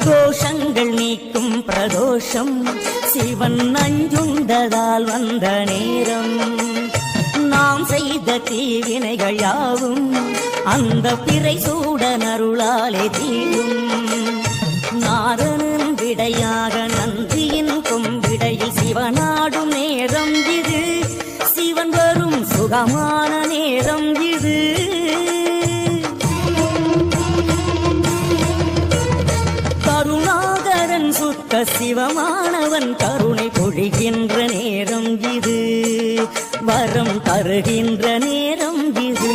தோஷங்கள் நீக்கும் பிரதோஷம் சிவன் நஞ்சுண்டதால் வந்த நேரம். நாம் செய்த தீவினைகள் யாவும் அந்த பிறை சூடன் அருளாலே தீரும். நாரணன் விடையாக நந்தியின் கொம்பிடையில் சிவனாடும் நேரம் இது. சிவன் வரும் சுகமான நேரம் இது. கருணாகரன் சுத்த சிவமானவன் கருணை பொழிகின்ற நேரம் இது. வரம் தருகின்ற நேரம் இது.